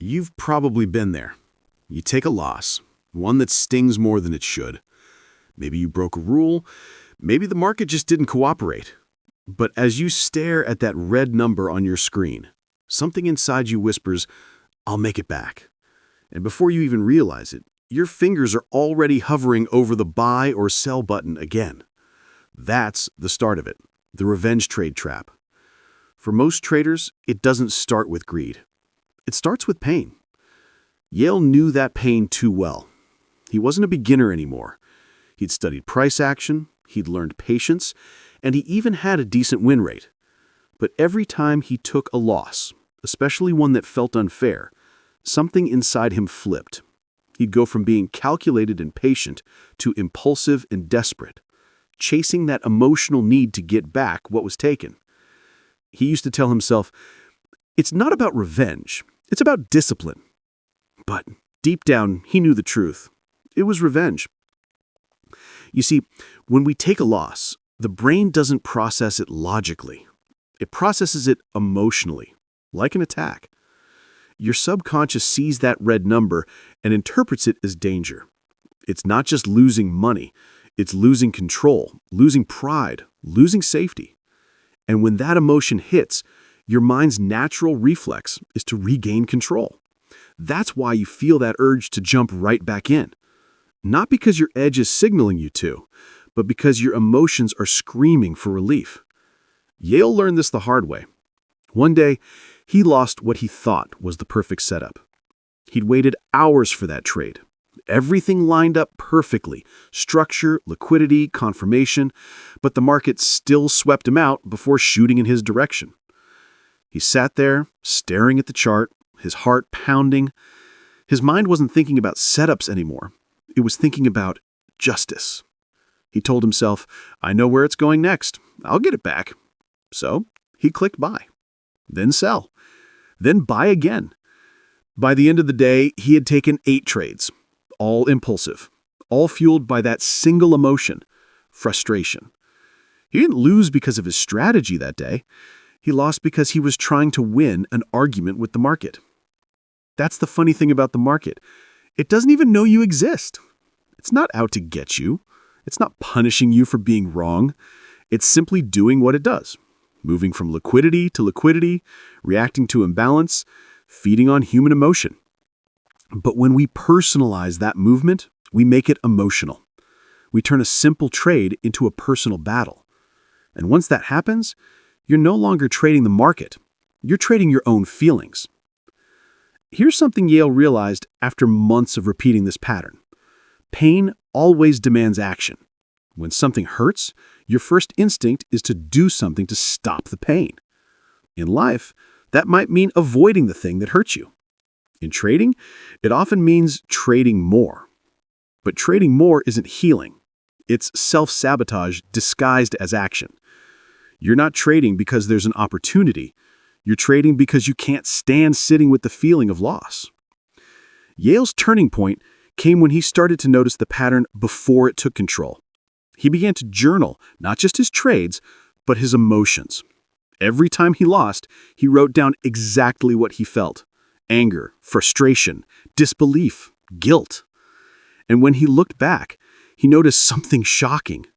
You've probably been there. You take a loss, one that stings more than it should. Maybe you broke a rule, maybe the market just didn't cooperate. But as you stare at that red number on your screen, something inside you whispers, "I'll make it back." And before you even realize it, your fingers are already hovering over the buy or sell button again. That's the start of it, the revenge trade trap. For most traders, it doesn't start with greed. It starts with pain. Yale knew that pain too well. He wasn't a beginner anymore. He'd studied price action, he'd learned patience, and he even had a decent win rate. But every time he took a loss, especially one that felt unfair, something inside him flipped. He'd go from being calculated and patient to impulsive and desperate, chasing that emotional need to get back what was taken. He used to tell himself, "It's not about revenge, it's about discipline." But deep down, he knew the truth. It was revenge. You see, when we take a loss, the brain doesn't process it logically. It processes it emotionally, like an attack. Your subconscious sees that red number and interprets it as danger. It's not just losing money, it's losing control, losing pride, losing safety. And when that emotion hits, your mind's natural reflex is to regain control. That's why you feel that urge to jump right back in. Not because your edge is signaling you to, but because your emotions are screaming for relief. Yale learned this the hard way. One day, he lost what he thought was the perfect setup. He'd waited hours for that trade. Everything lined up perfectly, structure, liquidity, confirmation, but the market still swept him out before shooting in his direction. He sat there, staring at the chart, his heart pounding. His mind wasn't thinking about setups anymore. It was thinking about justice. He told himself, "I know where it's going next. I'll get it back." So he clicked buy, then sell, then buy again. By the end of the day, he had taken 8 trades, all impulsive, all fueled by that single emotion, frustration. He didn't lose because of his strategy that day. He lost because he was trying to win an argument with the market. That's the funny thing about the market. It doesn't even know you exist. It's not out to get you. It's not punishing you for being wrong. It's simply doing what it does, moving from liquidity to liquidity, reacting to imbalance, feeding on human emotion. But when we personalize that movement, we make it emotional. We turn a simple trade into a personal battle. And once that happens, you're no longer trading the market. You're trading your own feelings. Here's something Yale realized after months of repeating this pattern. Pain always demands action. When something hurts, your first instinct is to do something to stop the pain. In life, that might mean avoiding the thing that hurts you. In trading, it often means trading more. But trading more isn't healing. It's self-sabotage disguised as action. You're not trading because there's an opportunity. You're trading because you can't stand sitting with the feeling of loss. Yale's turning point came when he started to notice the pattern before it took control. He began to journal not just his trades, but his emotions. Every time he lost, he wrote down exactly what he felt: anger, frustration, disbelief, guilt. And when he looked back, he noticed something shocking.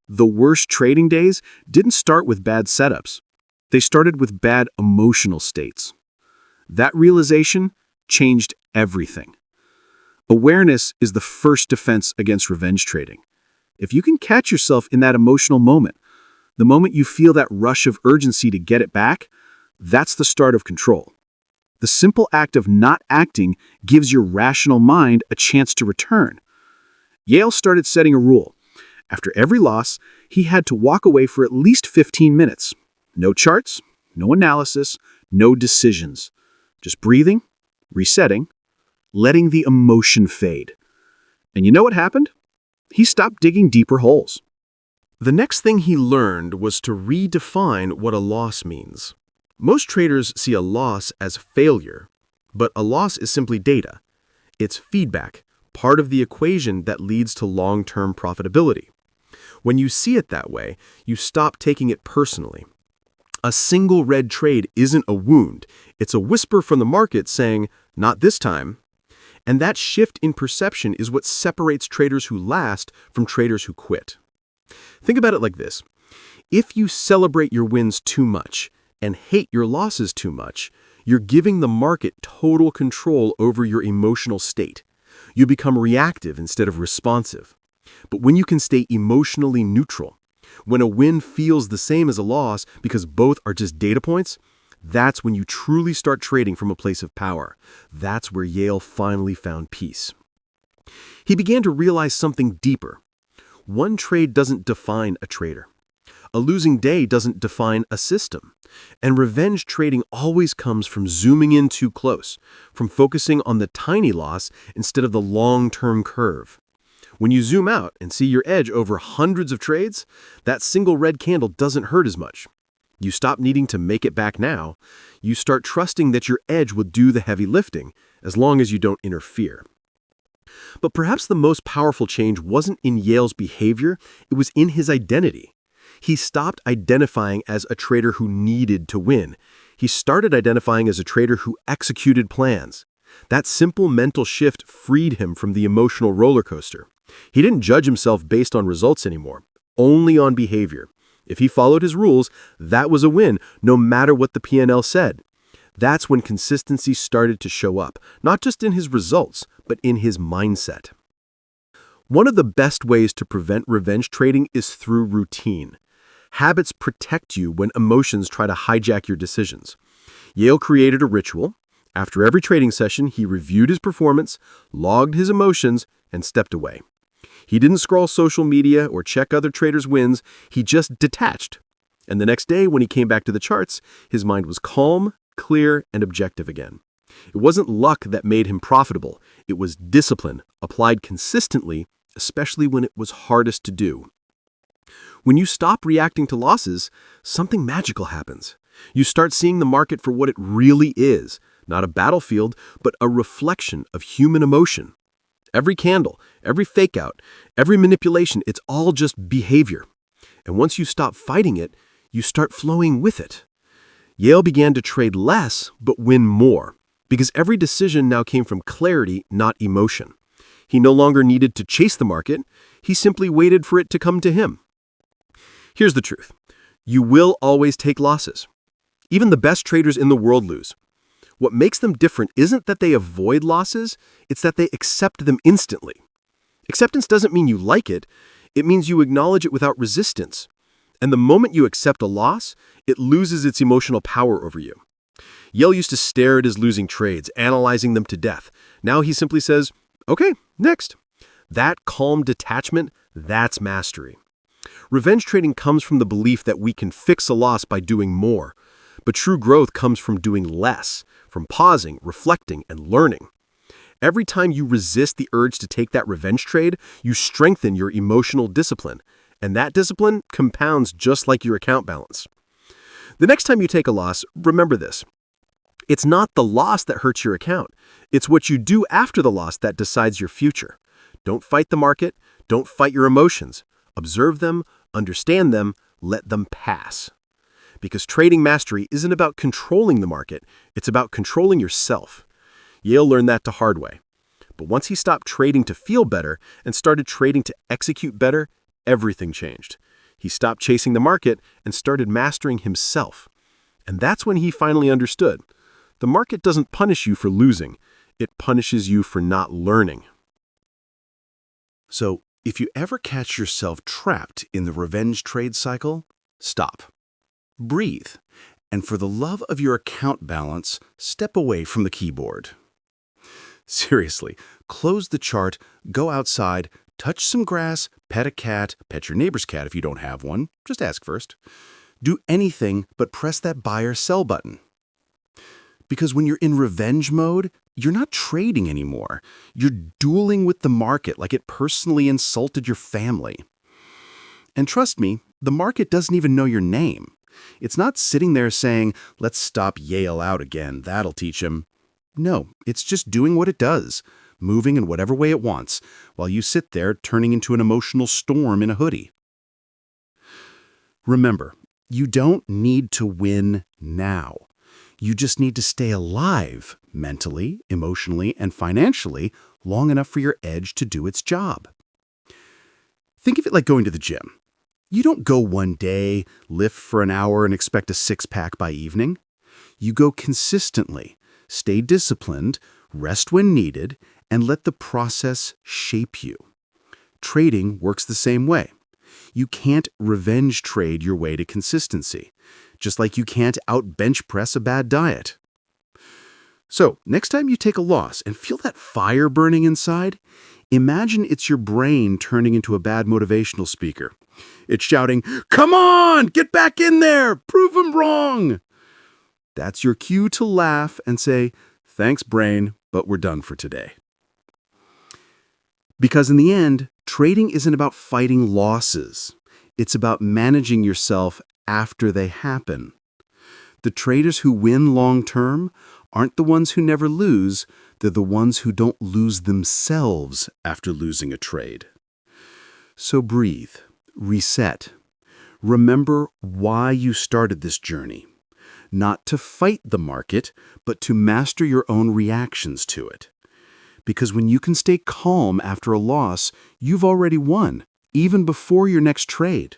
The worst trading days didn't start with bad setups. They started with bad emotional states. That realization changed everything. Awareness is the first defense against revenge trading. If you can catch yourself in that emotional moment, the moment you feel that rush of urgency to get it back, that's the start of control. The simple act of not acting gives your rational mind a chance to return. Yale started setting a rule. After every loss, he had to walk away for at least 15 minutes. No charts, no analysis, no decisions. Just breathing, resetting, letting the emotion fade. And you know what happened? He stopped digging deeper holes. The next thing he learned was to redefine what a loss means. Most traders see a loss as failure, but a loss is simply data. It's feedback, part of the equation that leads to long-term profitability. When you see it that way, you stop taking it personally. A single red trade isn't a wound. It's a whisper from the market saying, Not this time. And that shift in perception is what separates traders who last from traders who quit. Think about it like this. If you celebrate your wins too much and hate your losses too much, you're giving the market total control over your emotional state. You become reactive instead of responsive. But when you can stay emotionally neutral, when a win feels the same as a loss because both are just data points, that's when you truly start trading from a place of power. That's where Yale finally found peace. He began to realize something deeper. One trade doesn't define a trader. A losing day doesn't define a system. And revenge trading always comes from zooming in too close, from focusing on the tiny loss instead of the long-term curve. When you zoom out and see your edge over hundreds of trades, that single red candle doesn't hurt as much. You stop needing to make it back now. You start trusting that your edge will do the heavy lifting, as long as you don't interfere. But perhaps the most powerful change wasn't in Yale's behavior, it was in his identity. He stopped identifying as a trader who needed to win. He started identifying as a trader who executed plans. That simple mental shift freed him from the emotional roller coaster. He didn't judge himself based on results anymore, only on behavior. If he followed his rules, that was a win, no matter what the P&L said. That's when consistency started to show up, not just in his results, but in his mindset. One of the best ways to prevent revenge trading is through routine. Habits protect you when emotions try to hijack your decisions. Yale created a ritual. After every trading session, he reviewed his performance, logged his emotions, and stepped away. He didn't scroll social media or check other traders' wins, he just detached. And the next day, when he came back to the charts, his mind was calm, clear, and objective again. It wasn't luck that made him profitable, it was discipline, applied consistently, especially when it was hardest to do. When you stop reacting to losses, something magical happens. You start seeing the market for what it really is, not a battlefield, but a reflection of human emotion. Every candle, every fake out, every manipulation, it's all just behavior. And once you stop fighting it, you start flowing with it. Yale began to trade less, but win more, because every decision now came from clarity, not emotion. He no longer needed to chase the market, he simply waited for it to come to him. Here's the truth. You will always take losses. Even the best traders in the world lose. What makes them different isn't that they avoid losses, it's that they accept them instantly. Acceptance doesn't mean you like it, it means you acknowledge it without resistance. And the moment you accept a loss, it loses its emotional power over you. Yale used to stare at his losing trades, analyzing them to death. Now he simply says, okay, next. That calm detachment, that's mastery. Revenge trading comes from the belief that we can fix a loss by doing more. But true growth comes from doing less, from pausing, reflecting, and learning. Every time you resist the urge to take that revenge trade, you strengthen your emotional discipline. And that discipline compounds just like your account balance. The next time you take a loss, remember this. It's not the loss that hurts your account. It's what you do after the loss that decides your future. Don't fight the market. Don't fight your emotions. Observe them, understand them, let them pass. Because trading mastery isn't about controlling the market, it's about controlling yourself. Yale learned that the hard way. But once he stopped trading to feel better and started trading to execute better, everything changed. He stopped chasing the market and started mastering himself. And that's when he finally understood. The market doesn't punish you for losing, it punishes you for not learning. So, if you ever catch yourself trapped in the revenge trade cycle, stop. Breathe, and for the love of your account balance, step away from the keyboard. Seriously, close the chart, go outside, touch some grass, pet a cat, pet your neighbor's cat if you don't have one, just ask first. Do anything but press that buy or sell button. Because when you're in revenge mode, you're not trading anymore. You're dueling with the market like it personally insulted your family. And trust me, the market doesn't even know your name. It's not sitting there saying, let's stop Yale out again, that'll teach him. No, it's just doing what it does, moving in whatever way it wants, while you sit there turning into an emotional storm in a hoodie. Remember, you don't need to win now. You just need to stay alive mentally, emotionally, and financially long enough for your edge to do its job. Think of it like going to the gym. You don't go one day, lift for an hour, and expect a six-pack by evening. You go consistently, stay disciplined, rest when needed, and let the process shape you. Trading works the same way. You can't revenge trade your way to consistency, just like you can't out-bench press a bad diet. So, next time you take a loss and feel that fire burning inside, imagine it's your brain turning into a bad motivational speaker. It's shouting, "Come on, get back in there, prove 'em wrong." That's your cue to laugh and say, "Thanks, brain, but we're done for today." Because in the end, trading isn't about fighting losses. It's about managing yourself after they happen. The traders who win long-term aren't the ones who never lose, they're the ones who don't lose themselves after losing a trade. So breathe, reset. Remember why you started this journey. Not to fight the market, but to master your own reactions to it. Because when you can stay calm after a loss, you've already won, even before your next trade.